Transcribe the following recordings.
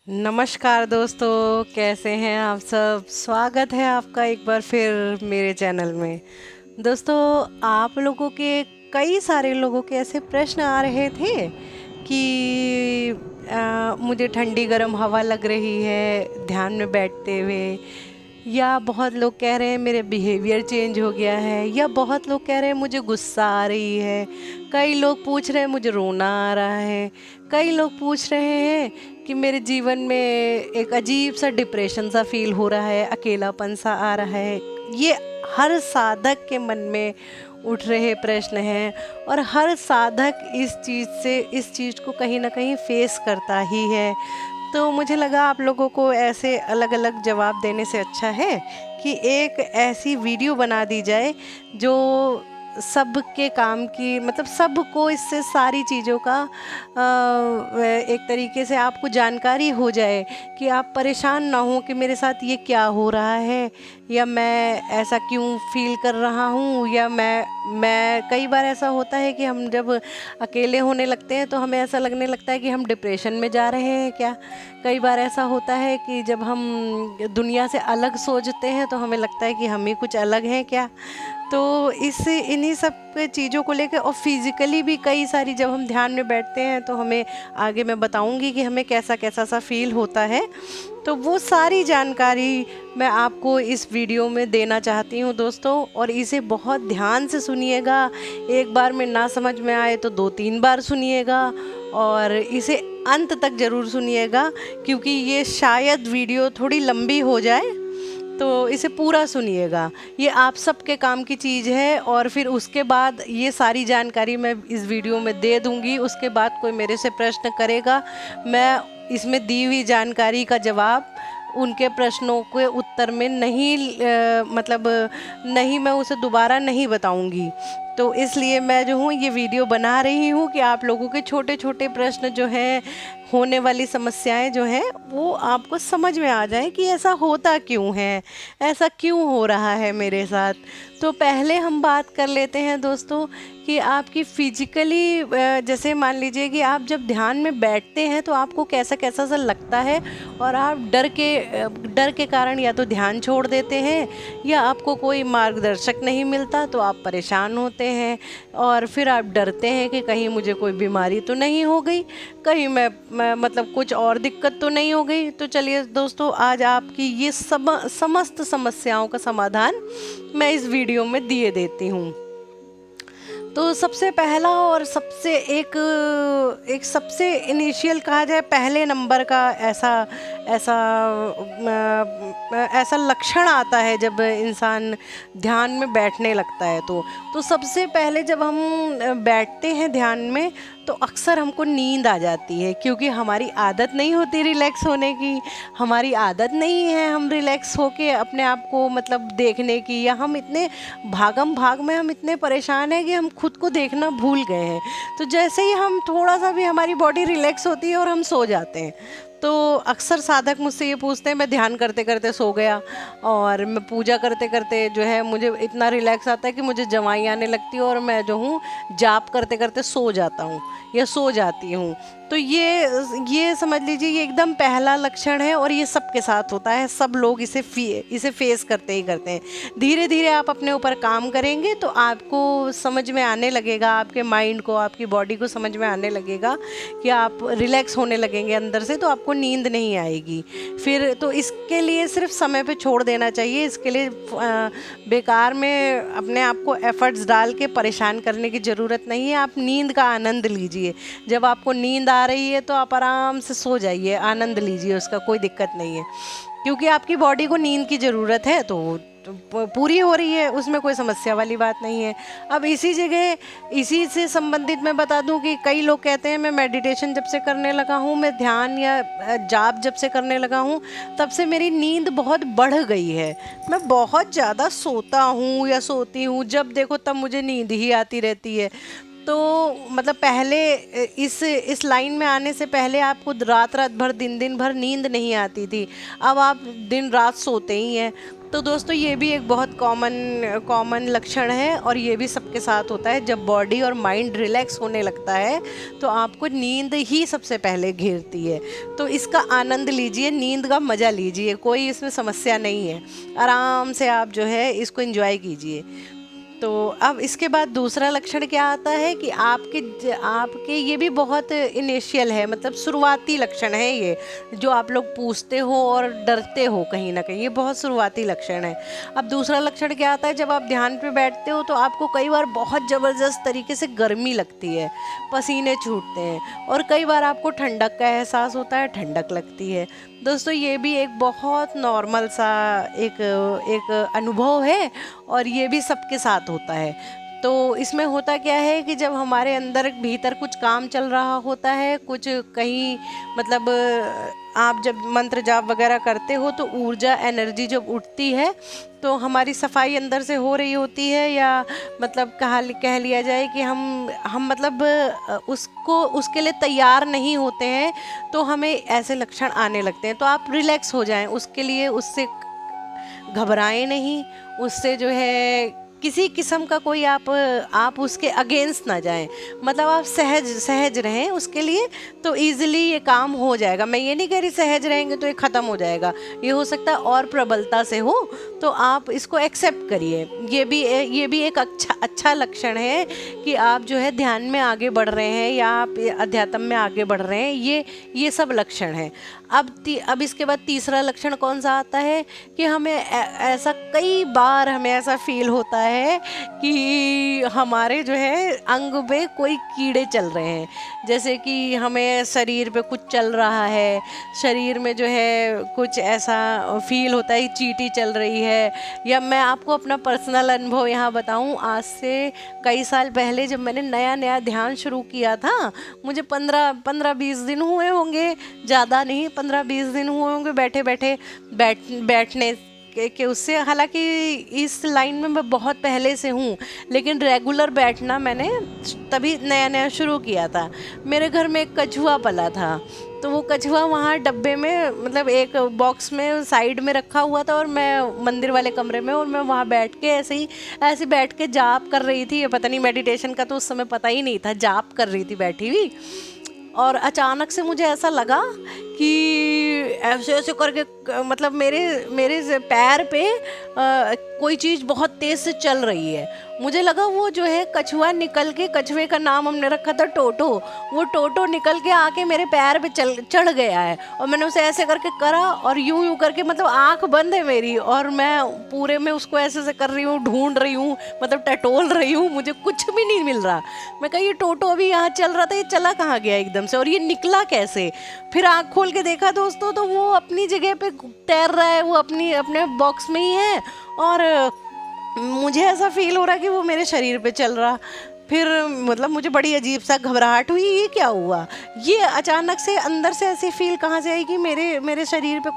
नमस्कार दोस्तों, कैसे हैं आप सब। स्वागत है आपका एक बार फिर मेरे चैनल में। दोस्तों, आप लोगों के कई सारे लोगों के ऐसे प्रश्न आ रहे थे कि मुझे ठंडी गर्म हवा लग रही है ध्यान में बैठते हुए, या बहुत लोग कह रहे हैं मेरे बिहेवियर चेंज हो गया है, या बहुत लोग कह रहे हैं मुझे गुस्सा आ रही है, कई लोग पूछ रहे हैं मुझे रोना आ रहा है, कई लोग पूछ रहे हैं कि मेरे जीवन में एक अजीब सा डिप्रेशन सा फील हो रहा है, अकेलापन सा आ रहा है। ये हर साधक के मन में उठ रहे प्रश्न हैं और हर साधक इस चीज़ को कहीं ना कहीं फेस करता ही है। तो मुझे लगा आप लोगों को ऐसे अलग अलग जवाब देने से अच्छा है कि एक ऐसी वीडियो बना दी जाए जो सबके काम की, मतलब सबको इससे सारी चीज़ों का एक तरीके से आपको जानकारी हो जाए कि आप परेशान ना हो कि मेरे साथ ये क्या हो रहा है, या मैं ऐसा क्यों फील कर रहा हूँ, या मैं कई बार ऐसा होता है कि हम जब अकेले होने लगते हैं तो हमें ऐसा लगने लगता है कि हम डिप्रेशन में जा रहे हैं क्या। कई बार ऐसा होता है कि जब हम दुनिया से अलग सोचते हैं तो हमें लगता है कि हम ही कुछ अलग हैं क्या। तो इन्हीं सब चीज़ों को लेकर, और फिज़िकली भी कई सारी, जब हम ध्यान में बैठते हैं तो हमें आगे मैं बताऊंगी कि हमें कैसा कैसा सा फील होता है। तो वो सारी जानकारी मैं आपको इस वीडियो में देना चाहती हूँ दोस्तों, और इसे बहुत ध्यान से सुनिएगा। एक बार में ना समझ में आए तो 2-3 बार सुनिएगा, और इसे अंत तक ज़रूर सुनिएगा, क्योंकि ये शायद वीडियो थोड़ी लंबी हो जाए, तो इसे पूरा सुनिएगा। ये आप सबके काम की चीज़ है, और फिर उसके बाद ये सारी जानकारी मैं इस वीडियो में दे दूँगी। उसके बाद कोई मेरे से प्रश्न करेगा, मैं इसमें दी हुई जानकारी का जवाब उनके प्रश्नों के उत्तर में नहीं मतलब नहीं, मैं उसे दोबारा नहीं बताऊंगी। तो इसलिए मैं जो हूँ ये वीडियो बना रही हूँ कि आप लोगों के छोटे छोटे प्रश्न जो हैं, होने वाली समस्याएं जो हैं, वो आपको समझ में आ जाए कि ऐसा होता क्यों है, ऐसा क्यों हो रहा है मेरे साथ। तो पहले हम बात कर लेते हैं दोस्तों कि आपकी फिजिकली, जैसे मान लीजिए कि आप जब ध्यान में बैठते हैं तो आपको कैसा कैसा सा लगता है, और आप डर के कारण या तो ध्यान छोड़ देते हैं, या आपको कोई मार्गदर्शक नहीं मिलता तो आप परेशान होते हैं, और फिर आप डरते हैं कि कहीं मुझे कोई बीमारी तो नहीं हो गई, कहीं मैं मतलब कुछ और दिक्कत तो नहीं हो गई। तो चलिए दोस्तों, आज आपकी ये समस्त समस्याओं का समाधान मैं इस वीडियो में दिए देती हूँ। तो सबसे पहला और सबसे इनिशियल कहा जाए, पहले नंबर का ऐसा ऐसा ऐसा लक्षण आता है जब इंसान ध्यान में बैठने लगता है। तो सबसे पहले जब हम बैठते हैं ध्यान में तो अक्सर हमको नींद आ जाती है, क्योंकि हमारी आदत नहीं होती रिलैक्स होने की, हमारी आदत नहीं है हम रिलैक्स होके अपने आप को मतलब देखने की, या हम इतने भागम भाग में हम इतने परेशान हैं कि हम खुद को देखना भूल गए हैं। तो जैसे ही हम थोड़ा सा भी हमारी बॉडी रिलैक्स होती है और हम सो जाते हैं, तो अक्सर साधक मुझसे ये पूछते हैं, मैं ध्यान करते करते सो गया, और मैं पूजा करते करते जो है मुझे इतना रिलैक्स आता है कि मुझे जवाई आने लगती है, और मैं जो हूँ जाप करते करते सो जाता हूँ या सो जाती हूँ। तो ये समझ लीजिए, ये एकदम पहला लक्षण है, और ये सबके साथ होता है, सब लोग इसे फेस करते ही करते हैं। धीरे धीरे आप अपने ऊपर काम करेंगे तो आपको समझ में आने लगेगा, आपके माइंड को, आपकी बॉडी को समझ में आने लगेगा कि आप रिलैक्स होने लगेंगे अंदर से, तो आपको नींद नहीं आएगी फिर। तो इसके लिए सिर्फ समय पे छोड़ देना चाहिए, इसके लिए बेकार में अपने आप को एफर्ट्स डाल के परेशान करने की ज़रूरत नहीं है। आप नींद का आनंद लीजिए, जब आपको नींद आ रही है तो आप आराम से सो जाइए, आनंद लीजिए, उसका कोई दिक्कत नहीं है, क्योंकि आपकी बॉडी को नींद की ज़रूरत है, तो पूरी हो रही है, उसमें कोई समस्या वाली बात नहीं है। अब इसी से संबंधित मैं बता दूं कि कई लोग कहते हैं मैं मेडिटेशन जब से करने लगा हूं, मैं ध्यान या जाप जब से करने लगा हूं, तब से मेरी नींद बहुत बढ़ गई है, मैं बहुत ज़्यादा सोता हूं या सोती हूं, जब देखो तब मुझे नींद ही आती रहती है। तो मतलब पहले इस लाइन में आने से पहले आपको रात रात भर दिन भर नींद नहीं आती थी, अब आप दिन रात सोते ही हैं। तो दोस्तों ये भी एक बहुत कॉमन लक्षण है, और ये भी सबके साथ होता है। जब बॉडी और माइंड रिलैक्स होने लगता है तो आपको नींद ही सबसे पहले घेरती है। तो इसका आनंद लीजिए, नींद का मज़ा लीजिए, कोई इसमें समस्या नहीं है। आराम से आप जो है इसको एंजॉय कीजिए। तो अब इसके बाद दूसरा लक्षण क्या आता है कि आपके ये भी बहुत इनिशियल है, मतलब शुरुआती लक्षण है ये, जो आप लोग पूछते हो और डरते हो कहीं ना कहीं, ये बहुत शुरुआती लक्षण है। अब दूसरा लक्षण क्या आता है, जब आप ध्यान पे बैठते हो तो आपको कई बार बहुत ज़बरदस्त तरीके से गर्मी लगती है, पसीने छूटते हैं, और कई बार आपको ठंडक का एहसास होता है, ठंडक लगती है। दोस्तों ये भी एक बहुत नॉर्मल सा एक अनुभव है, और ये भी सबके साथ होता है। तो इसमें होता क्या है कि जब हमारे अंदर भीतर कुछ काम चल रहा होता है, कुछ कहीं मतलब आप जब मंत्र जाप वगैरह करते हो तो ऊर्जा एनर्जी जब उठती है तो हमारी सफाई अंदर से हो रही होती है, या मतलब कह लिया जाए कि हम मतलब उसके लिए तैयार नहीं होते हैं, तो हमें ऐसे लक्षण आने लगते हैं। तो आप रिलैक्स हो जाएं उसके लिए, उससे घबराएं नहीं, उससे जो है किसी किस्म का कोई आप उसके अगेंस्ट ना जाएं, मतलब आप सहज रहें उसके लिए, तो इजीली ये काम हो जाएगा। मैं ये नहीं कह रही सहज रहेंगे तो ये ख़त्म हो जाएगा, ये हो सकता है और प्रबलता से हो, तो आप इसको एक्सेप्ट करिए। ये भी एक अच्छा लक्षण है कि आप जो है ध्यान में आगे बढ़ रहे हैं, या आप अध्यात्म में आगे बढ़ रहे हैं, ये सब लक्षण हैं। अब इसके बाद तीसरा लक्षण कौन सा आता है कि हमें ऐसा कई बार हमें ऐसा फील होता है कि हमारे जो है अंग पे कोई कीड़े चल रहे हैं, जैसे कि हमें शरीर पे कुछ चल रहा है, शरीर में जो है कुछ ऐसा फील होता है, चींटी चल रही है। या मैं आपको अपना पर्सनल अनुभव यहाँ बताऊँ, आज से कई साल पहले जब मैंने नया ध्यान शुरू किया था, मुझे 15-20 दिन हुए होंगे, ज़्यादा नहीं, 15-20 दिन हुए होंगे बैठने के उससे। हालांकि इस लाइन में मैं बहुत पहले से हूँ, लेकिन रेगुलर बैठना मैंने तभी नया शुरू किया था। मेरे घर में एक कछुआ पला था, तो वो कछुआ वहाँ डब्बे में, मतलब एक बॉक्स में साइड में रखा हुआ था, और मैं मंदिर वाले कमरे में, और मैं वहाँ बैठ के ऐसे बैठ के जाप कर रही थी। ये पता नहीं, मेडिटेशन का तो उस समय पता ही नहीं था, जाप कर रही थी बैठी हुई, और अचानक से मुझे ऐसा लगा कि ऐसे करके मतलब मेरे पैर पे कोई चीज़ बहुत तेज़ से चल रही है। मुझे लगा वो जो है कछुआ निकल के, कछुए का नाम हमने रखा था टोटो, वो टोटो निकल के आके मेरे पैर पे चढ़ गया है, और मैंने उसे ऐसे करके करा, और यूं करके, मतलब आंख बंद है मेरी, और मैं पूरे में उसको ऐसे कर रही हूँ, ढूंढ रही हूँ, मतलब टटोल रही हूँ, मुझे कुछ भी नहीं मिल रहा। मैं कहा ये टोटो अभी यहाँ चल रहा था, ये चला कहाँ गया एकदम से, और ये निकला कैसे? फिर आँख खोल के देखा दोस्तों, तो वो अपनी जगह पे तैर रहा है, वो अपने बॉक्स में ही है, और मुझे ऐसा फील हो रहा कि वो मेरे शरीर पे चल रहा। फिर मतलब मुझे बड़ी अजीब सा घबराहट हुई, ये क्या हुआ? ये अचानक से अंदर से ऐसी फील कहाँ से आई कि मेरे शरीर पे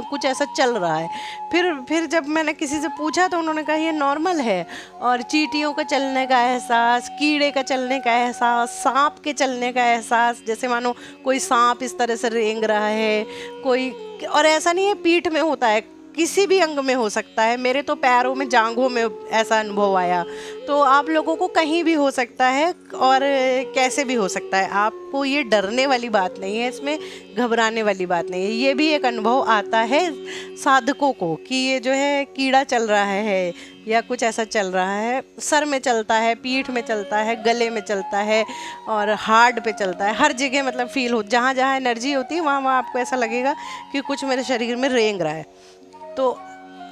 कुछ ऐसा चल रहा है। फिर जब मैंने किसी से पूछा तो उन्होंने कहा ये नॉर्मल है, और चींटियों का चलने का एहसास, कीड़े का चलने का एहसास, सांप के चलने का एहसास, जैसे मानो कोई सांप इस तरह से रेंग रहा है कोई, और ऐसा नहीं है पीठ में होता है, किसी भी अंग में हो सकता है। मेरे तो पैरों में, जांघों में ऐसा अनुभव आया, तो आप लोगों को कहीं भी हो सकता है और कैसे भी हो सकता है। आपको ये डरने वाली बात नहीं है, इसमें घबराने वाली बात नहीं है। ये भी एक अनुभव आता है साधकों को कि ये जो है कीड़ा चल रहा है या कुछ ऐसा चल रहा है, सर में चलता है, पीठ में चलता है, गले में चलता है, और हार्ट पे चलता है, हर जगह मतलब फील हो, जहाँ जहाँ एनर्जी होती है वहाँ आपको ऐसा लगेगा कि कुछ मेरे शरीर में रेंग रहा है। तो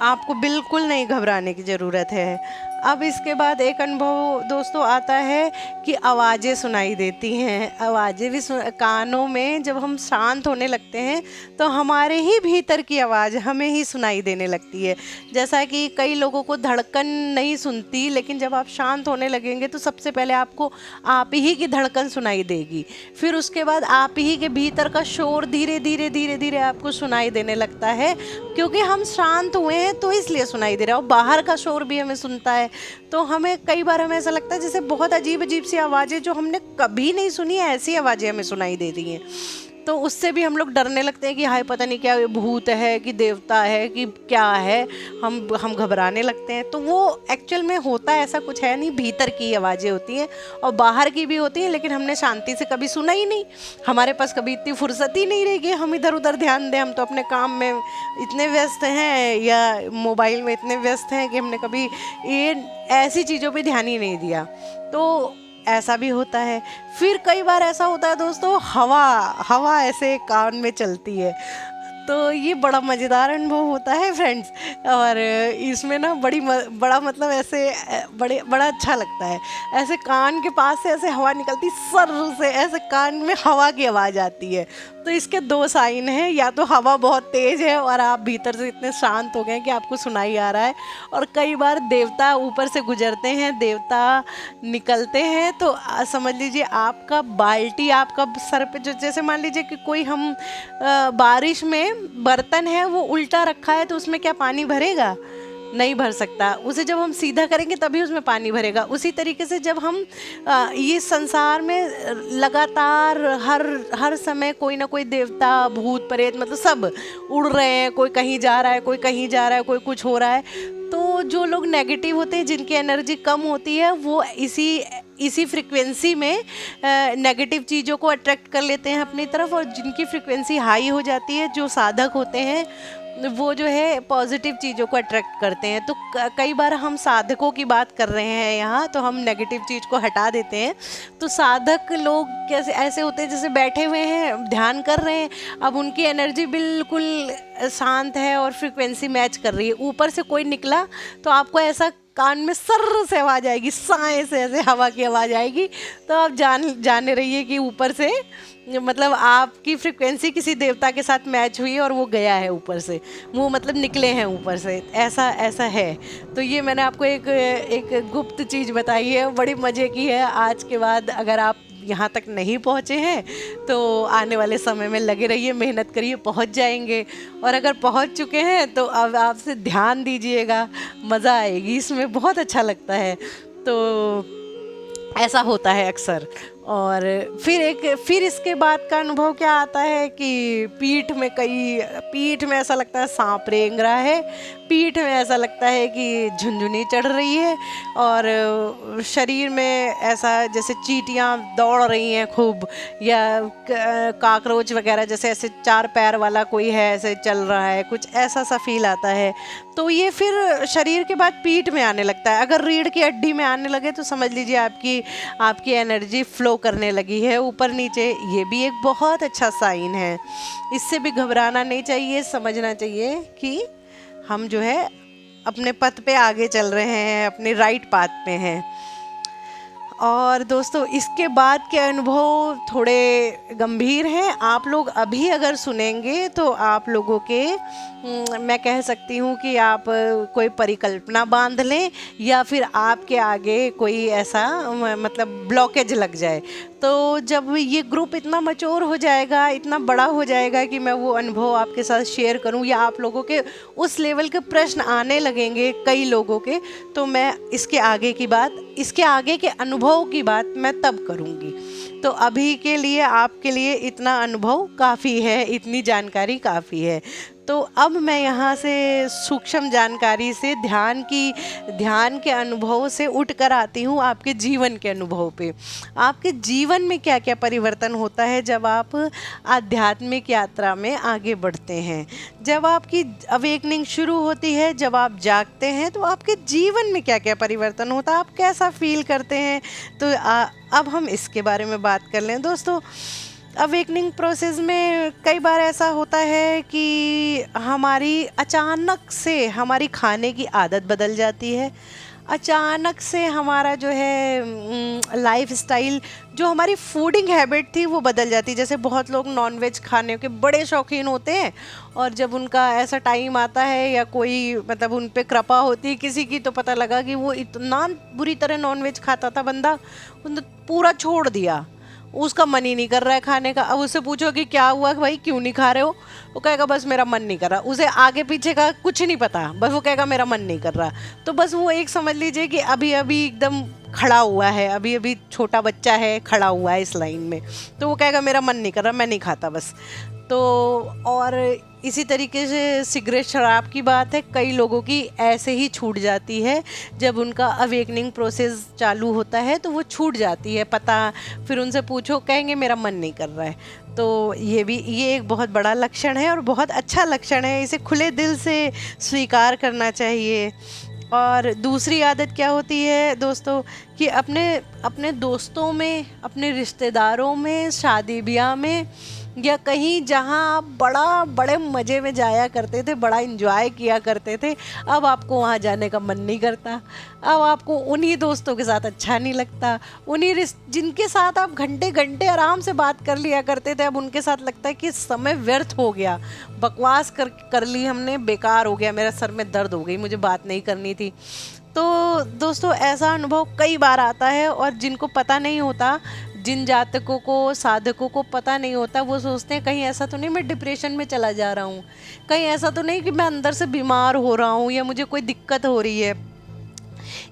आपको बिल्कुल नहीं घबराने की ज़रूरत है। अब इसके बाद एक अनुभव दोस्तों आता है कि आवाज़ें सुनाई देती हैं। आवाज़ें भी कानों में जब हम शांत होने लगते हैं तो हमारे ही भीतर की आवाज़ हमें ही सुनाई देने लगती है। जैसा कि कई लोगों को धड़कन नहीं सुनती, लेकिन जब आप शांत होने लगेंगे तो सबसे पहले आपको आप ही की धड़कन सुनाई देगी, फिर उसके बाद आप ही के भीतर का शोर धीरे धीरे आपको सुनाई देने लगता है, क्योंकि हम शांत हुए हैं तो इसलिए सुनाई दे रहा है। और बाहर का शोर भी हमें सुनता है, तो हमें कई बार हमें ऐसा लगता है जैसे बहुत अजीब अजीब सी आवाज़ें जो हमने कभी नहीं सुनी है, ऐसी आवाज़ें हमें सुनाई दे रही हैं। तो उससे भी हम लोग डरने लगते हैं कि हाय पता नहीं क्या भूत है कि देवता है कि क्या है, हम घबराने लगते हैं। तो वो एक्चुअल में होता ऐसा कुछ है नहीं, भीतर की आवाज़ें होती हैं और बाहर की भी होती हैं, लेकिन हमने शांति से कभी सुना ही नहीं। हमारे पास कभी इतनी फुर्सत ही नहीं रही कि हम इधर उधर ध्यान दें। हम तो अपने काम में इतने व्यस्त हैं या मोबाइल में इतने व्यस्त हैं कि हमने कभी ये ऐसी चीज़ों पे ध्यान ही नहीं दिया। तो ऐसा भी होता है। फिर कई बार ऐसा होता है दोस्तों, हवा हवा ऐसे कान में चलती है, तो ये बड़ा मज़ेदार अनुभव होता है फ्रेंड्स। और इसमें ना बड़ा मतलब ऐसे बड़ा अच्छा लगता है। ऐसे कान के पास से ऐसे हवा निकलती, सर से ऐसे कान में हवा की आवाज़ आती है। तो इसके दो साइन हैं, या तो हवा बहुत तेज़ है और आप भीतर से इतने शांत हो गए कि आपको सुनाई आ रहा है, और कई बार देवता ऊपर से गुजरते हैं, देवता निकलते हैं। तो समझ लीजिए आपका बाल्टी आपका सर पे, जो जैसे मान लीजिए कि कोई हम बारिश में बर्तन है वो उल्टा रखा है, तो उसमें क्या पानी भरेगा? नहीं भर सकता। उसे जब हम सीधा करेंगे तभी उसमें पानी भरेगा। उसी तरीके से जब हम ये संसार में लगातार हर समय कोई ना कोई देवता भूत प्रेत मतलब सब उड़ रहे हैं, कोई कहीं जा रहा है, कोई कहीं जा रहा है, कोई कुछ हो रहा है, तो जो लोग नेगेटिव होते हैं, जिनकी एनर्जी कम होती है, वो इसी फ्रिक्वेंसी में नेगेटिव चीज़ों को अट्रैक्ट कर लेते हैं अपनी तरफ। और जिनकी फ्रिक्वेंसी हाई हो जाती है, जो साधक होते हैं, वो जो है पॉजिटिव चीज़ों को अट्रैक्ट करते हैं। तो कई बार हम साधकों की बात कर रहे हैं यहाँ, तो हम नेगेटिव चीज़ को हटा देते हैं। तो साधक लोग कैसे ऐसे होते हैं जैसे बैठे हुए हैं, ध्यान कर रहे हैं, अब उनकी एनर्जी बिल्कुल शांत है और फ्रिक्वेंसी मैच कर रही है। ऊपर से कोई निकला तो आपको ऐसा कान में सर से आवाज़ आएगी, साए से ऐसे हवा की आवाज़ आएगी, तो आप जाने रहिए कि ऊपर से मतलब आपकी फ्रिक्वेंसी किसी देवता के साथ मैच हुई और वो गया है ऊपर से, वो मतलब निकले हैं ऊपर से, ऐसा है। तो ये मैंने आपको एक गुप्त चीज़ बताई है, बड़ी मज़े की है। आज के बाद अगर आप यहाँ तक नहीं पहुँचे हैं तो आने वाले समय में लगे रहिए, मेहनत करिए, पहुँच जाएंगे। और अगर पहुँच चुके हैं तो अब आपसे ध्यान दीजिएगा, मज़ा आएगी इसमें, बहुत अच्छा लगता है। तो ऐसा होता है अक्सर। और फिर इसके बाद का अनुभव क्या आता है कि पीठ में ऐसा लगता है सांप रेंग रहा है, पीठ में ऐसा लगता है कि झुनझुनी चढ़ रही है, और शरीर में ऐसा जैसे चींटियाँ दौड़ रही हैं खूब, या काकरोच वगैरह जैसे ऐसे 4 पैर वाला कोई है ऐसे चल रहा है, कुछ ऐसा सा फील आता है। तो ये फिर शरीर के बाद पीठ में आने लगता है। अगर रीढ़ की हड्डी में आने लगे तो समझ लीजिए आपकी एनर्जी फ्लो करने लगी है ऊपर नीचे। ये भी एक बहुत अच्छा साइन है, इससे भी घबराना नहीं चाहिए, समझना चाहिए कि हम जो है अपने पथ पे आगे चल रहे हैं, अपने राइट पाथ पे हैं। और दोस्तों इसके बाद के अनुभव थोड़े गंभीर हैं। आप लोग अभी अगर सुनेंगे तो आप लोगों के मैं कह सकती हूँ कि आप कोई परिकल्पना बांध लें, या फिर आपके आगे कोई ऐसा मतलब ब्लॉकेज लग जाए। तो जब ये ग्रुप इतना मैच्योर हो जाएगा, इतना बड़ा हो जाएगा कि मैं वो अनुभव आपके साथ शेयर करूं, या आप लोगों के उस लेवल के प्रश्न आने लगेंगे कई लोगों के, तो मैं इसके आगे के अनुभव की बात मैं तब करूंगी। तो अभी के लिए आपके लिए इतना अनुभव काफ़ी है, इतनी जानकारी काफ़ी है। तो अब मैं यहाँ से सूक्ष्म जानकारी से ध्यान के अनुभव से उठकर आती हूँ आपके जीवन के अनुभव पे। आपके जीवन में क्या क्या परिवर्तन होता है जब आप आध्यात्मिक यात्रा में आगे बढ़ते हैं, जब आपकी अवेकनिंग शुरू होती है, जब आप जागते हैं, तो आपके जीवन में क्या क्या परिवर्तन होता है, आप कैसा फील करते हैं। तो अब हम इसके बारे में बात कर लें दोस्तों। अवेकनिंग प्रोसेस में कई बार ऐसा होता है कि अचानक से हमारी खाने की आदत बदल जाती है, अचानक से हमारा जो है लाइफ स्टाइल, जो हमारी फूडिंग हैबिट थी वो बदल जाती है। जैसे बहुत लोग नॉनवेज खाने के बड़े शौकीन होते हैं, और जब उनका ऐसा टाइम आता है या कोई मतलब उन पे कृपा होती है किसी की, तो पता लगा कि वो इतना बुरी तरह नॉनवेज खाता था बंदा, उन्होंने पूरा छोड़ दिया, उसका मन ही नहीं कर रहा है खाने का। अब उससे पूछो कि क्या हुआ भाई, क्यों नहीं खा रहे हो, वो कहेगा बस मेरा मन नहीं कर रहा। उसे आगे पीछे का कुछ नहीं पता, बस वो कहेगा मेरा मन नहीं कर रहा। तो बस वो एक समझ लीजिए कि अभी अभी एकदम खड़ा हुआ है, अभी अभी छोटा बच्चा है खड़ा हुआ है इस लाइन में, तो वो कहेगा मेरा मन नहीं कर रहा, मैं नहीं खाता बस। तो और इसी तरीके से सिगरेट शराब की बात है, कई लोगों की ऐसे ही छूट जाती है। जब उनका अवेकनिंग प्रोसेस चालू होता है तो वो छूट जाती है पता, फिर उनसे पूछो कहेंगे मेरा मन नहीं कर रहा है। तो ये एक बहुत बड़ा लक्षण है और बहुत अच्छा लक्षण है, इसे खुले दिल से स्वीकार करना चाहिए। और दूसरी आदत क्या होती है दोस्तों कि अपने अपने दोस्तों में, अपने रिश्तेदारों में, शादी ब्याह में या कहीं जहाँ आप बड़े मज़े में जाया करते थे, बड़ा इन्जॉय किया करते थे, अब आपको वहाँ जाने का मन नहीं करता। अब आपको उन्हीं दोस्तों के साथ अच्छा नहीं लगता, उन्हीं जिनके साथ आप घंटे घंटे आराम से बात कर लिया करते थे, अब उनके साथ लगता है कि समय व्यर्थ हो गया, बकवास कर ली हमने, बेकार हो गया, मेरा सर में दर्द हो गई, मुझे बात नहीं करनी थी। तो दोस्तों ऐसा अनुभव कई बार आता है, और जिनको पता नहीं होता, जिन जातकों को, साधकों को पता नहीं होता, वो सोचते हैं कहीं ऐसा तो नहीं मैं डिप्रेशन में चला जा रहा हूँ, कहीं ऐसा तो नहीं कि मैं अंदर से बीमार हो रहा हूँ या मुझे कोई दिक्कत हो रही है।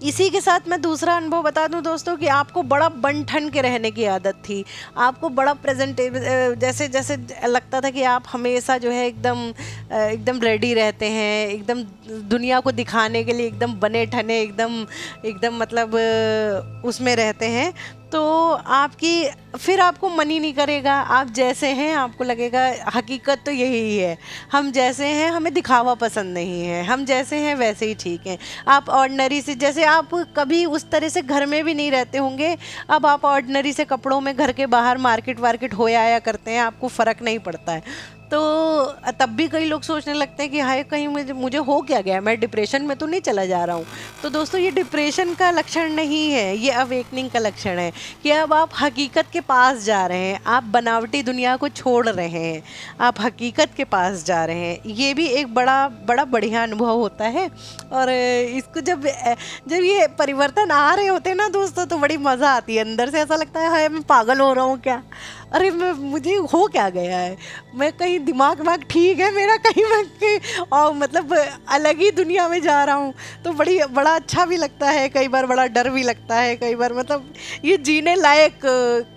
इसी के साथ मैं दूसरा अनुभव बता दूं दोस्तों कि आपको बड़ा बन ठन के रहने की आदत थी, आपको बड़ा प्रेजेंटेबल, जैसे जैसे लगता था कि आप हमेशा जो है एकदम रेडी रहते हैं, एकदम दुनिया को दिखाने के लिए एकदम बने ठने, एकदम एकदम मतलब उसमें रहते हैं। तो फिर आपको मन ही नहीं करेगा, आप जैसे हैं आपको लगेगा हकीकत तो यही है, हम जैसे हैं, हमें दिखावा पसंद नहीं है, हम जैसे हैं वैसे ही ठीक हैं। आप ऑर्डिनरी से, जैसे आप कभी उस तरह से घर में भी नहीं रहते होंगे, अब आप ऑर्डिनरी से कपड़ों में घर के बाहर मार्केट वार्केट हो आया करते हैं, आपको फ़र्क नहीं पड़ता है। तो तब भी कई लोग सोचने लगते हैं कि हाय कहीं मुझे हो क्या गया, मैं डिप्रेशन में तो नहीं चला जा रहा हूँ। तो दोस्तों ये डिप्रेशन का लक्षण नहीं है, ये अवेकनिंग का लक्षण है कि अब आप हकीकत के पास जा रहे हैं, आप बनावटी दुनिया को छोड़ रहे हैं, आप हकीकत के पास जा रहे हैं। ये भी एक बड़ा बढ़िया अनुभव होता है। और इसको जब ये परिवर्तन आ रहे होते हैं ना दोस्तों, तो बड़ी मज़ा आती है, अंदर से ऐसा लगता है हाय मैं पागल हो रहा हूँ क्या, अरे मुझे हो क्या गया है, मैं कहीं दिमाग ठीक है मेरा, कहीं मैं और मतलब अलग ही दुनिया में जा रहा हूँ। तो बड़ा अच्छा भी लगता है, कई बार बड़ा डर भी लगता है, कई बार मतलब ये जीने लायक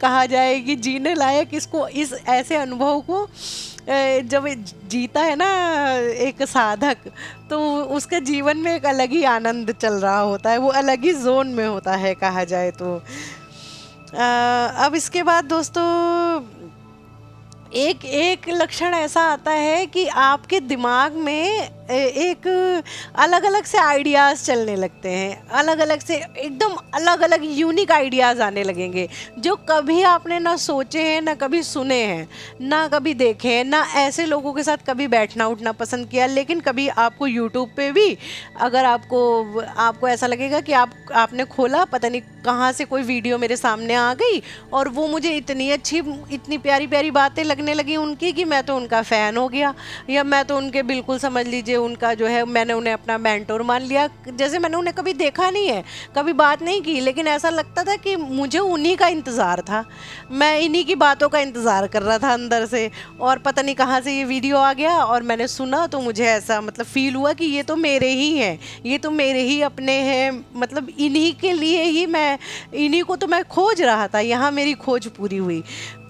कहा जाए कि जीने लायक, इस ऐसे अनुभव को जब जीता है ना एक साधक, तो उसके जीवन में एक अलग ही आनंद चल रहा होता है, वो अलग ही जोन में होता है कहा जाए तो। अब इसके बाद दोस्तों एक लक्षण ऐसा आता है कि आपके दिमाग में एक अलग अलग से आइडियाज़ चलने लगते हैं, अलग अलग से एकदम अलग अलग यूनिक आइडियाज़ आने लगेंगे, जो कभी आपने ना सोचे हैं, ना कभी सुने हैं, ना कभी देखे हैं, ना ऐसे लोगों के साथ कभी बैठना उठना पसंद किया। लेकिन कभी आपको यूट्यूब पे भी अगर आपको ऐसा लगेगा कि आपने खोला, पता नहीं कहाँ से कोई वीडियो मेरे सामने आ गई और वो मुझे इतनी अच्छी, इतनी प्यारी प्यारी बातें लगने लगी उनकी कि मैं तो उनका फ़ैन हो गया, या मैं तो उनके बिल्कुल समझ लीजिए उनका जो है, मैंने उन्हें अपना मेंटोर मान लिया। जैसे मैंने उन्हें कभी देखा नहीं है, कभी बात नहीं की, लेकिन ऐसा लगता था कि मुझे उन्हीं का इंतज़ार था, मैं इन्हीं की बातों का इंतज़ार कर रहा था अंदर से। और पता नहीं कहाँ से ये वीडियो आ गया और मैंने सुना, तो मुझे ऐसा मतलब फ़ील हुआ कि ये तो मेरे ही हैं, ये तो मेरे ही अपने हैं, मतलब इन्हीं के लिए ही इन्हीं को तो मैं खोज रहा था, यहाँ मेरी खोज पूरी हुई।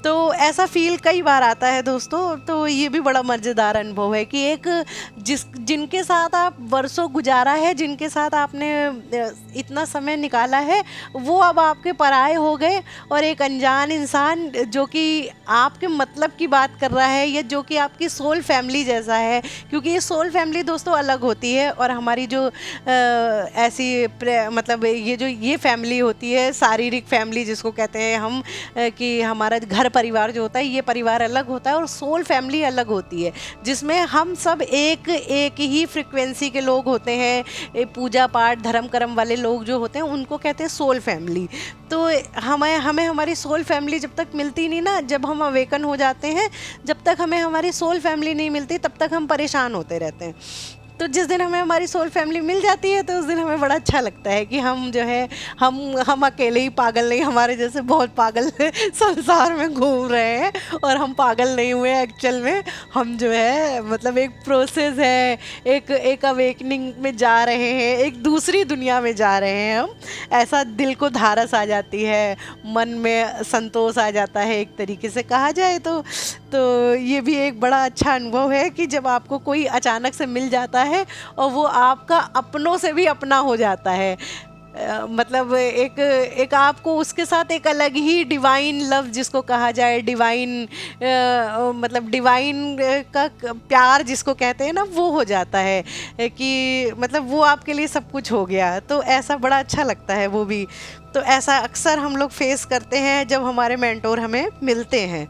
तो ऐसा फील कई बार आता है दोस्तों। तो ये भी बड़ा मज़ेदार अनुभव है कि एक जिनके साथ आप वर्षों गुजारा है, जिनके साथ आपने इतना समय निकाला है, वो अब आपके पराये हो गए, और एक अनजान इंसान जो कि आपके मतलब की बात कर रहा है, या जो कि आपकी सोल फैमिली जैसा है, क्योंकि ये सोल फैमिली दोस्तों अलग होती है, और हमारी जो ऐसी मतलब ये फैमिली होती है, शारीरिक फैमिली जिसको कहते हैं हम, कि हमारा घर परिवार जो होता है, ये परिवार अलग होता है, और सोल फैमिली अलग होती है, जिसमें हम सब एक ही फ्रिक्वेंसी के लोग होते हैं। पूजा पाठ धर्म कर्म वाले लोग जो होते हैं उनको कहते हैं सोल फैमिली। तो हमें हमारी सोल फैमिली जब तक मिलती नहीं ना, जब हम अवेकन हो जाते हैं, जब तक हमें हमारी सोल फैमिली नहीं मिलती, तब तक हम परेशान होते रहते हैं। तो जिस दिन हमें हमारी सोल फैमिली मिल जाती है तो उस दिन हमें बड़ा अच्छा लगता है कि हम जो है हम अकेले ही पागल नहीं, हमारे जैसे बहुत पागल संसार में घूम रहे हैं और हम पागल नहीं हुए एक्चुअल में। हम जो है मतलब एक प्रोसेस है, एक अवेकनिंग में जा रहे हैं, एक दूसरी दुनिया में जा रहे हैं हम। ऐसा दिल को धारस आ जाती है, मन में संतोष आ जाता है एक तरीके से कहा जाए तो ये भी एक बड़ा अच्छा अनुभव है कि जब आपको कोई अचानक से मिल जाता है और वो आपका अपनों से भी अपना हो जाता है। मतलब एक आपको उसके साथ एक अलग ही डिवाइन लव जिसको कहा जाए, डिवाइन मतलब डिवाइन का प्यार जिसको कहते हैं ना, वो हो जाता है कि मतलब वो आपके लिए सब कुछ हो गया। तो ऐसा बड़ा अच्छा लगता है वो भी। तो ऐसा अक्सर हम लोग फेस करते हैं जब हमारे मेंटोर हमें मिलते हैं।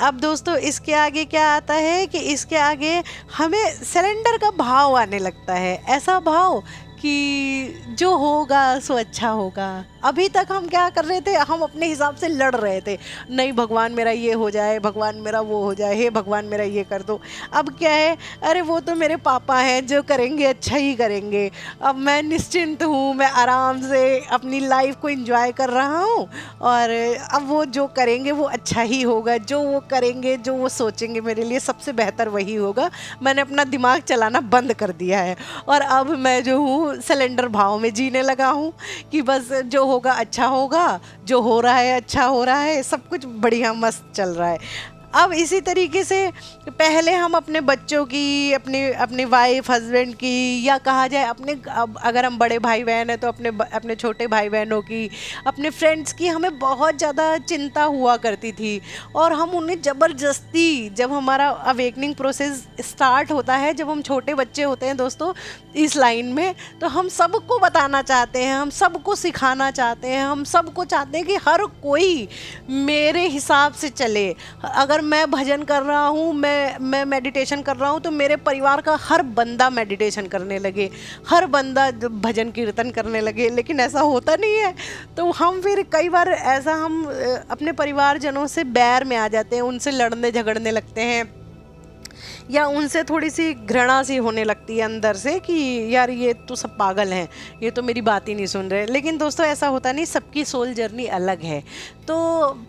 अब दोस्तों इसके आगे क्या आता है कि इसके आगे हमें सरेंडर का भाव आने लगता है। ऐसा भाव कि जो होगा सो अच्छा होगा। अभी तक हम क्या कर रहे थे, हम अपने हिसाब से लड़ रहे थे, नहीं भगवान मेरा ये हो जाए, भगवान मेरा वो हो जाए, हे भगवान मेरा ये कर दो। अब क्या है, अरे वो तो मेरे पापा हैं, जो करेंगे अच्छा ही करेंगे। अब मैं निश्चिंत हूँ, मैं आराम से अपनी लाइफ को एंजॉय कर रहा हूँ और अब वो जो करेंगे वो अच्छा ही होगा। जो वो करेंगे, जो वो सोचेंगे मेरे लिए सबसे बेहतर वही होगा। मैंने अपना दिमाग चलाना बंद कर दिया है और अब मैं जो हूँ सिलेंडर भाव में जीने लगा हूँ कि बस जो होगा अच्छा होगा, जो हो रहा है अच्छा हो रहा है, सब कुछ बढ़िया मस्त चल रहा है। अब इसी तरीके से पहले हम अपने बच्चों की, अपनी वाइफ हस्बैंड की, या कहा जाए अपने, अब अगर हम बड़े भाई बहन हैं तो अपने छोटे भाई बहनों की, अपने फ्रेंड्स की हमें बहुत ज़्यादा चिंता हुआ करती थी। और हम उन्हें ज़बरदस्ती, जब हमारा अवेकनिंग प्रोसेस स्टार्ट होता है, जब हम छोटे बच्चे होते हैं दोस्तों इस लाइन में, तो हम सबको बताना चाहते हैं, हम सबको सिखाना चाहते हैं, हम सबको चाहते हैं कि हर कोई मेरे हिसाब से चले। अगर मैं भजन कर रहा हूँ, मैं मेडिटेशन कर रहा हूँ, तो मेरे परिवार का हर बंदा मेडिटेशन करने लगे, हर बंदा भजन कीर्तन करने लगे। लेकिन ऐसा होता नहीं है। तो हम फिर कई बार ऐसा हम अपने परिवारजनों से बैर में आ जाते हैं, उनसे लड़ने झगड़ने लगते हैं, या उनसे थोड़ी सी घृणा सी होने लगती है अंदर से कि यार ये तो सब पागल हैं, ये तो मेरी बात ही नहीं सुन रहे। लेकिन दोस्तों ऐसा होता नहीं, सबकी सोल जर्नी अलग है। तो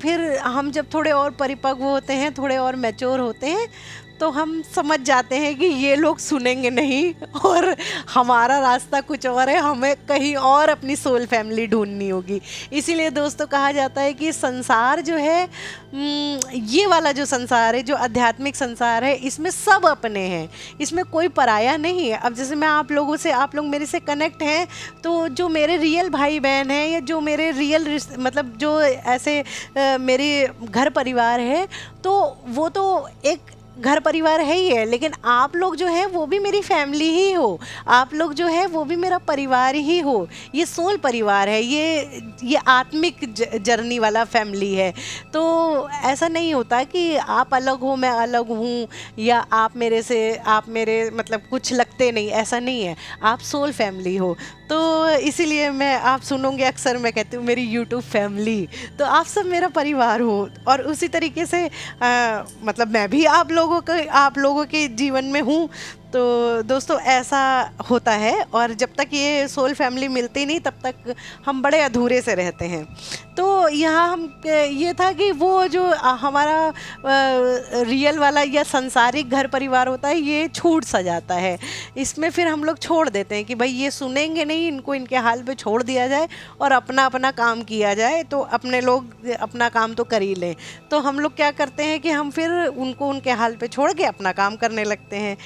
फिर हम जब थोड़े और परिपक्व होते हैं, थोड़े और मैच्योर होते हैं, तो हम समझ जाते हैं कि ये लोग सुनेंगे नहीं और हमारा रास्ता कुछ और है, हमें कहीं और अपनी सोल फैमिली ढूंढनी होगी। इसीलिए दोस्तों कहा जाता है कि संसार जो है, ये वाला जो संसार है, जो आध्यात्मिक संसार है, इसमें सब अपने हैं, इसमें कोई पराया नहीं है। अब जैसे मैं आप लोगों से, आप लोग मेरे से कनेक्ट हैं, तो जो मेरे रियल भाई बहन हैं, या जो मेरे रियल मतलब जो ऐसे मेरे घर परिवार है, तो वो तो एक घर परिवार है ही है। लेकिन आप लोग जो है वो भी मेरी फैमिली ही हो, आप लोग जो है वो भी मेरा परिवार ही हो। ये सोल परिवार है, ये आत्मिक जर्नी वाला फैमिली है। तो ऐसा नहीं होता कि आप अलग हो मैं अलग हूँ, या आप मेरे मतलब कुछ लगते नहीं, ऐसा नहीं है। आप सोल फैमिली हो। तो इसीलिए मैं, आप सुनोगे अक्सर मैं कहती हूँ मेरी यूट्यूब फैमिली, तो आप सब मेरा परिवार हो। और उसी तरीके से मतलब मैं भी आप लोगों के जीवन में हूँ। तो दोस्तों ऐसा होता है, और जब तक ये सोल फैमिली मिलती नहीं तब तक हम बड़े अधूरे से रहते हैं। तो यहाँ हम ये था कि वो जो हमारा रियल वाला या सांसारिक घर परिवार होता है, ये छूट सा जाता है। इसमें फिर हम लोग छोड़ देते हैं कि भाई ये सुनेंगे नहीं, इनको इनके हाल पे छोड़ दिया जाए और अपना अपना काम किया जाए, तो अपने लोग अपना काम तो कर ही लें। तो हम लोग क्या करते हैं कि हम फिर उनको उनके हाल पे छोड़ के अपना काम करने लगते हैं।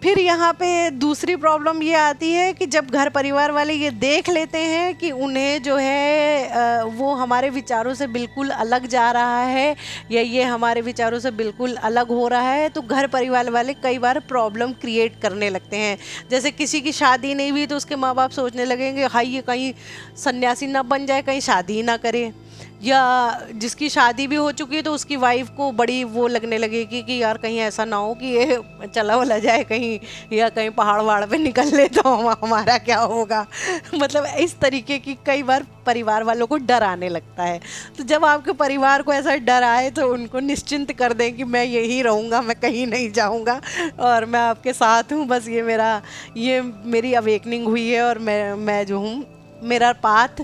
फिर यहाँ पे दूसरी प्रॉब्लम ये आती है कि जब घर परिवार वाले ये देख लेते हैं कि उन्हें जो है वो हमारे विचारों से बिल्कुल अलग जा रहा है, या ये हमारे विचारों से बिल्कुल अलग हो रहा है, तो घर परिवार वाले कई बार प्रॉब्लम क्रिएट करने लगते हैं। जैसे किसी की शादी नहीं हुई तो उसके माँ बाप सोचने लगेंगे हाय ये कहीं सन्यासी ना बन जाए, कहीं शादी ही ना करे। या जिसकी शादी भी हो चुकी है तो उसकी वाइफ को बड़ी वो लगने लगेगी कि यार कहीं ऐसा ना हो कि ये चला वला जाए कहीं, या कहीं पहाड़ वहाड़ पे निकल ले तो हमारा क्या होगा। मतलब इस तरीके की कई बार परिवार वालों को डर आने लगता है। तो जब आपके परिवार को ऐसा डर आए तो उनको निश्चिंत कर दें कि मैं यहीं रहूँगा, मैं कहीं नहीं जाऊँगा और मैं आपके साथ हूँ। बस ये मेरी अवेकनिंग हुई है और मैं जो हूँ, मेरा पाथ,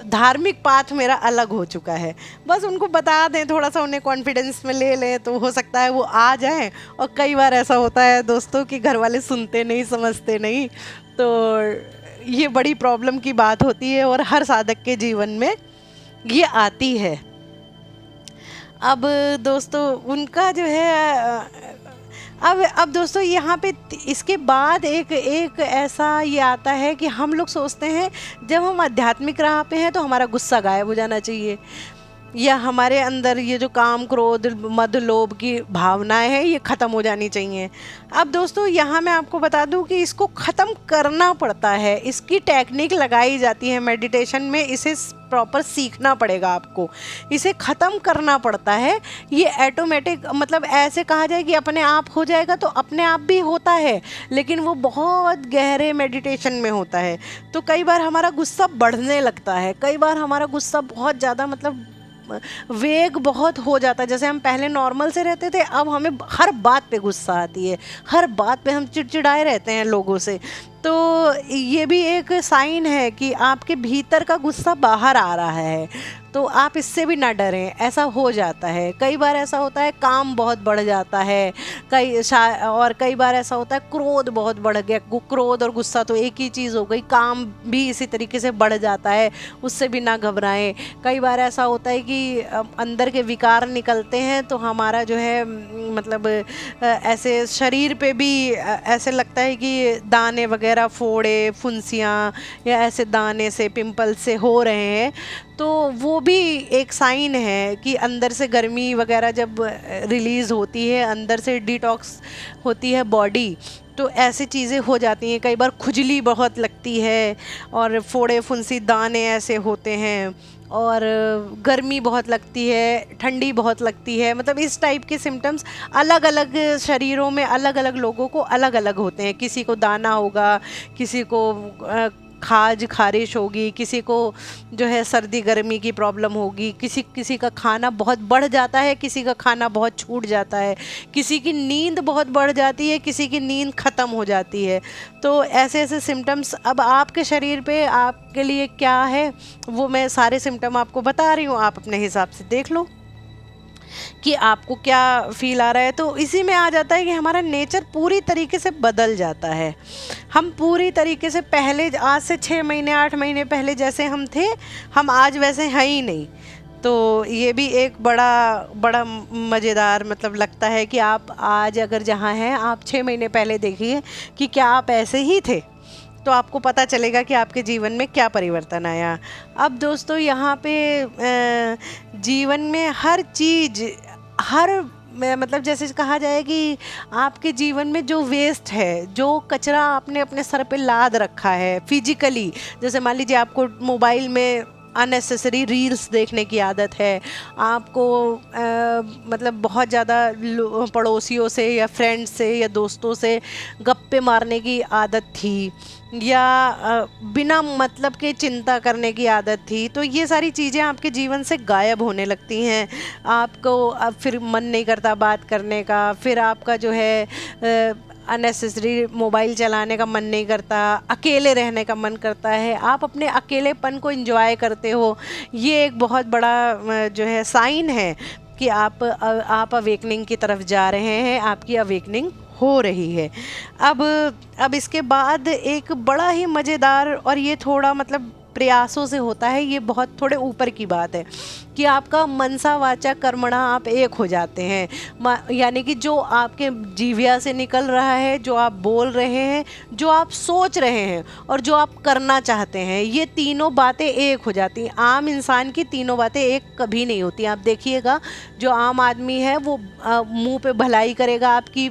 धार्मिक पाथ मेरा अलग हो चुका है। बस उनको बता दें, थोड़ा सा उन्हें कॉन्फिडेंस में ले लें तो हो सकता है वो आ जाएं। और कई बार ऐसा होता है दोस्तों कि घर वाले सुनते नहीं, समझते नहीं, तो ये बड़ी प्रॉब्लम की बात होती है और हर साधक के जीवन में ये आती है। अब दोस्तों उनका जो है अब दोस्तों यहाँ पे इसके बाद एक ऐसा ये आता है कि हम लोग सोचते हैं जब हम आध्यात्मिक राह पे हैं तो हमारा गुस्सा गायब हो जाना चाहिए, या हमारे अंदर ये जो काम क्रोध मद लोभ की भावनाएं हैं ये ख़त्म हो जानी चाहिए। अब दोस्तों यहाँ मैं आपको बता दूँ कि इसको ख़त्म करना पड़ता है, इसकी टेक्निक लगाई जाती है मेडिटेशन में, इसे प्रॉपर सीखना पड़ेगा आपको, इसे ख़त्म करना पड़ता है। ये ऑटोमेटिक, मतलब ऐसे कहा जाए कि अपने आप हो जाएगा तो अपने आप भी होता है, लेकिन वो बहुत गहरे मेडिटेशन में होता है। तो कई बार हमारा गुस्सा बढ़ने लगता है, कई बार हमारा गुस्सा बहुत ज़्यादा, मतलब वेग बहुत हो जाता है। जैसे हम पहले नॉर्मल से रहते थे, अब हमें हर बात पे गुस्सा आती है, हर बात पे हम चिड़चिड़ाए रहते हैं लोगों से। तो ये भी एक साइन है कि आपके भीतर का गुस्सा बाहर आ रहा है, तो आप इससे भी ना डरें, ऐसा हो जाता है। कई बार ऐसा होता है काम बहुत बढ़ जाता है, और कई बार ऐसा होता है क्रोध बहुत बढ़ गया। क्रोध और गुस्सा तो एक ही चीज़ हो गई, काम भी इसी तरीके से बढ़ जाता है, उससे भी ना घबराएं। कई बार ऐसा होता है कि अंदर के विकार निकलते हैं तो हमारा जो है मतलब ऐसे शरीर पे भी ऐसे लगता है कि दाने वगैरह, फोड़े फुंसियाँ या ऐसे दाने से, पिंपल से हो रहे हैं, तो वो भी एक साइन है कि अंदर से गर्मी वगैरह जब रिलीज़ होती है, अंदर से डिटॉक्स होती है बॉडी, तो ऐसी चीज़ें हो जाती हैं। कई बार खुजली बहुत लगती है और फोड़े फुंसी दाने ऐसे होते हैं, और गर्मी बहुत लगती है, ठंडी बहुत लगती है। मतलब इस टाइप के सिम्टम्स अलग अलग शरीरों में, अलग अलग लोगों को अलग अलग होते हैं। किसी को दाना होगा, किसी को खाज खारिश होगी, किसी को जो है सर्दी गर्मी की प्रॉब्लम होगी, किसी का खाना बहुत बढ़ जाता है, किसी का खाना बहुत छूट जाता है, किसी की नींद बहुत बढ़ जाती है, किसी की नींद ख़त्म हो जाती है। तो ऐसे ऐसे सिम्टम्स अब आपके शरीर पे आपके लिए क्या है वो मैं सारे सिम्टम आपको बता रही हूँ, आप अपने हिसाब से देख लो कि आपको क्या फील आ रहा है। तो इसी में आ जाता है कि हमारा नेचर पूरी तरीके से बदल जाता है। हम पूरी तरीके से पहले, आज से 6 महीने 8 महीने पहले जैसे हम थे, हम आज वैसे हैं ही नहीं। तो ये भी एक बड़ा मज़ेदार मतलब लगता है कि आप आज अगर जहाँ हैं, आप 6 महीने पहले देखिए कि क्या आप ऐसे ही थे, तो आपको पता चलेगा कि आपके जीवन में क्या परिवर्तन आया। अब दोस्तों यहाँ पे जीवन में हर चीज़, मतलब जैसे कहा जाए कि आपके जीवन में जो वेस्ट है, जो कचरा आपने अपने सर पे लाद रखा है फिजिकली, जैसे मान लीजिए आपको मोबाइल में अननेसेसरी रील्स देखने की आदत है, आपको मतलब बहुत ज़्यादा पड़ोसियों से या फ्रेंड्स से या दोस्तों से गप्पे मारने की आदत थी, या बिना मतलब के चिंता करने की आदत थी, तो ये सारी चीज़ें आपके जीवन से गायब होने लगती हैं। आपको अब फिर मन नहीं करता बात करने का, फिर आपका जो है अननेसेसरी मोबाइल चलाने का मन नहीं करता, अकेले रहने का मन करता है, आप अपने अकेलेपन को एंजॉय करते हो। ये एक बहुत बड़ा जो है साइन है कि आप अवेकनिंग की तरफ जा रहे हैं, आपकी अवेकनिंग हो रही है। अब इसके बाद एक बड़ा ही मज़ेदार, और ये थोड़ा मतलब प्रयासों से होता है, ये बहुत थोड़े ऊपर की बात है कि आपका मनसा वाचा कर्मणा आप एक हो जाते हैं। यानी कि जो आपके जीविया से निकल रहा है, जो आप बोल रहे हैं, जो आप सोच रहे हैं और जो आप करना चाहते हैं, ये तीनों बातें एक हो जाती हैं। आम इंसान की तीनों बातें एक कभी नहीं होती। आप देखिएगा, जो आम आदमी है वो मुंह पे भलाई करेगा आपकी,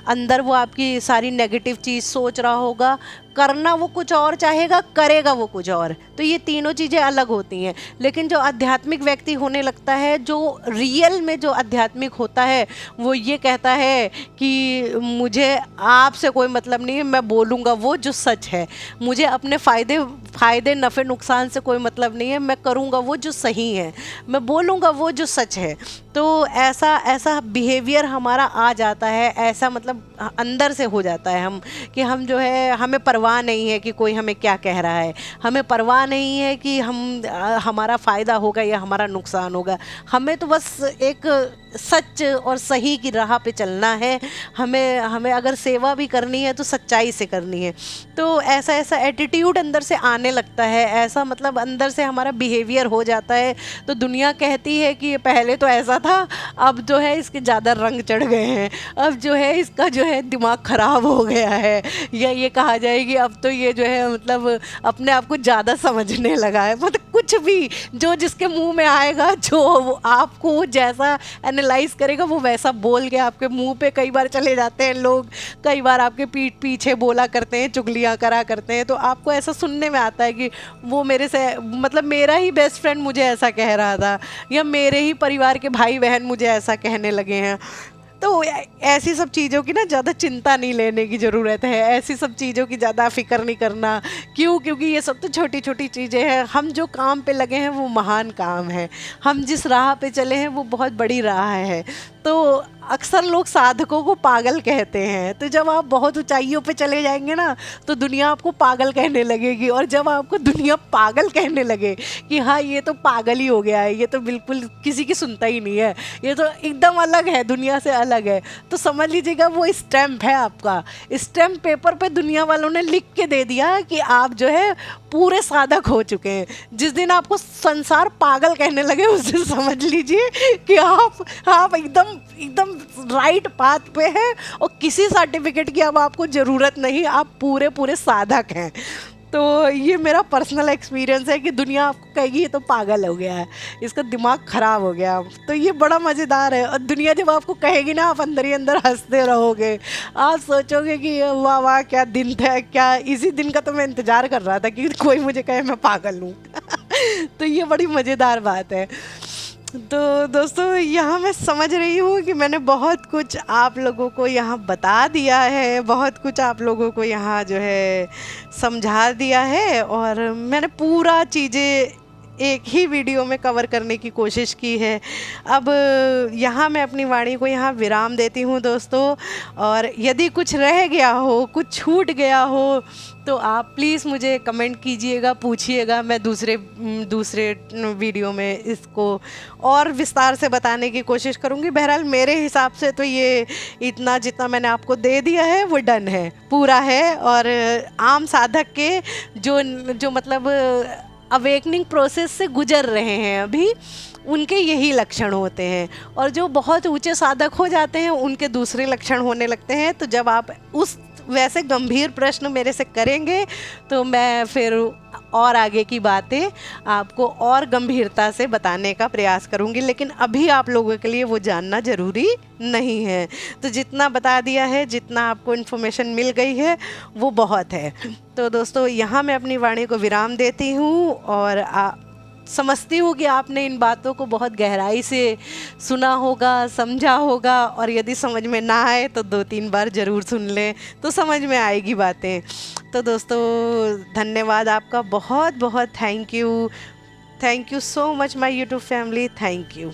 अंदर वो आपकी सारी नेगेटिव चीज़ सोच रहा होगा, करना वो कुछ और चाहेगा, करेगा वो कुछ और। तो ये तीनों चीज़ें अलग होती हैं। लेकिन जो आध्यात्मिक व्यक्ति होने लगता है, जो रियल में जो आध्यात्मिक होता है, वो ये कहता है कि मुझे आपसे कोई मतलब नहीं है, मैं बोलूँगा वो जो सच है, मुझे अपने फ़ायदे नफ़े नुकसान से कोई मतलब नहीं है, मैं करूँगा वो जो सही है, मैं बोलूँगा वो जो सच है। तो ऐसा बिहेवियर हमारा आ जाता है, ऐसा मतलब अंदर से हो जाता है हम, कि हम जो है, हमें परवाह नहीं है कि कोई हमें क्या कह रहा है, हमें परवाह नहीं है कि हमारा फ़ायदा होगा या हमारा नुकसान होगा, हमें तो बस एक सच और सही की राह पे चलना है। हमें अगर सेवा भी करनी है तो सच्चाई से करनी है। तो ऐसा एटीट्यूड अंदर से आने लगता है, ऐसा मतलब अंदर से हमारा बिहेवियर हो जाता है। तो दुनिया कहती है कि ये पहले तो ऐसा था, अब जो है इसके ज़्यादा रंग चढ़ गए हैं, अब जो है इसका जो है दिमाग ख़राब हो गया है, या ये कहा जाए कि अब तो ये जो है मतलब अपने आप को ज़्यादा समझने लगा है। मतलब कुछ भी जो जिसके मुंह में आएगा, जो आपको जैसा एनालाइज करेगा वो वैसा बोल के आपके मुंह पे कई बार चले जाते हैं लोग, कई बार आपके पीठ पीछे बोला करते हैं, चुगलियाँ करा करते हैं। तो आपको ऐसा सुनने में आता है कि वो मेरे से मतलब मेरा ही बेस्ट फ्रेंड मुझे ऐसा कह रहा था, या मेरे ही परिवार के भाई बहन मुझे ऐसा कहने लगे हैं। तो ऐसी सब चीज़ों की ना ज़्यादा चिंता नहीं लेने की ज़रूरत है, ऐसी सब चीज़ों की ज़्यादा फ़िक्र नहीं करना। क्योंकि ये सब तो छोटी छोटी चीज़ें हैं। हम जो काम पे लगे हैं वो महान काम है, हम जिस राह पे चले हैं वो बहुत बड़ी राह है। तो अक्सर लोग साधकों को पागल कहते हैं। तो जब आप बहुत ऊंचाइयों पे चले जाएंगे ना, तो दुनिया आपको पागल कहने लगेगी। और जब आपको दुनिया पागल कहने लगे कि हाँ ये तो पागल ही हो गया है, ये तो बिल्कुल किसी की सुनता ही नहीं है, ये तो एकदम अलग है, दुनिया से अलग है, तो समझ लीजिएगा वो स्टैम्प है आपका। स्टैम्प पेपर पे दुनिया वालों ने लिख के दे दिया कि आप जो है पूरे साधक हो चुके हैं। जिस दिन आपको संसार पागल कहने लगे, उस दिन समझ लीजिए कि आप एकदम राइट पाथ पे हैं और किसी सर्टिफिकेट की अब आपको ज़रूरत नहीं, आप पूरे साधक हैं। तो ये मेरा पर्सनल एक्सपीरियंस है कि दुनिया आपको कहेगी ये तो पागल हो गया है, इसका दिमाग ख़राब हो गया। तो ये बड़ा मज़ेदार है। और दुनिया जब आपको कहेगी ना, आप अंदर ही अंदर हंसते रहोगे, आप सोचोगे कि वाह वाह क्या दिन था, क्या इसी दिन का तो मैं इंतज़ार कर रहा था कि कोई मुझे कहे मैं पागल हूँ। तो ये बड़ी मज़ेदार बात है। तो दोस्तों, यहाँ मैं समझ रही हूँ कि मैंने बहुत कुछ आप लोगों को यहाँ बता दिया है, बहुत कुछ आप लोगों को यहाँ जो है समझा दिया है, और मैंने पूरा चीज़ें एक ही वीडियो में कवर करने की कोशिश की है। अब यहाँ मैं अपनी वाणी को यहाँ विराम देती हूँ दोस्तों। और यदि कुछ रह गया हो, कुछ छूट गया हो, तो आप प्लीज़ मुझे कमेंट कीजिएगा, पूछिएगा। मैं दूसरे वीडियो में इसको और विस्तार से बताने की कोशिश करूँगी। बहरहाल मेरे हिसाब से तो ये इतना जितना मैंने आपको दे दिया है वो डन है, पूरा है। और आम साधक के जो मतलब अवेकनिंग प्रोसेस से गुजर रहे हैं अभी, उनके यही लक्षण होते हैं। और जो बहुत ऊंचे साधक हो जाते हैं उनके दूसरे लक्षण होने लगते हैं। तो जब आप उस वैसे गंभीर प्रश्न मेरे से करेंगे तो मैं फिर और आगे की बातें आपको और गंभीरता से बताने का प्रयास करूंगी। लेकिन अभी आप लोगों के लिए वो जानना ज़रूरी नहीं है। तो जितना बता दिया है, जितना आपको इन्फॉर्मेशन मिल गई है, वो बहुत है। तो दोस्तों, यहाँ मैं अपनी वाणी को विराम देती हूँ और समझती हूँ कि आपने इन बातों को बहुत गहराई से सुना होगा, समझा होगा। और यदि समझ में ना आए तो 2-3 बार ज़रूर सुन लें, तो समझ में आएगी बातें। तो दोस्तों, धन्यवाद आपका, बहुत बहुत thank you so much my YouTube family, thank you.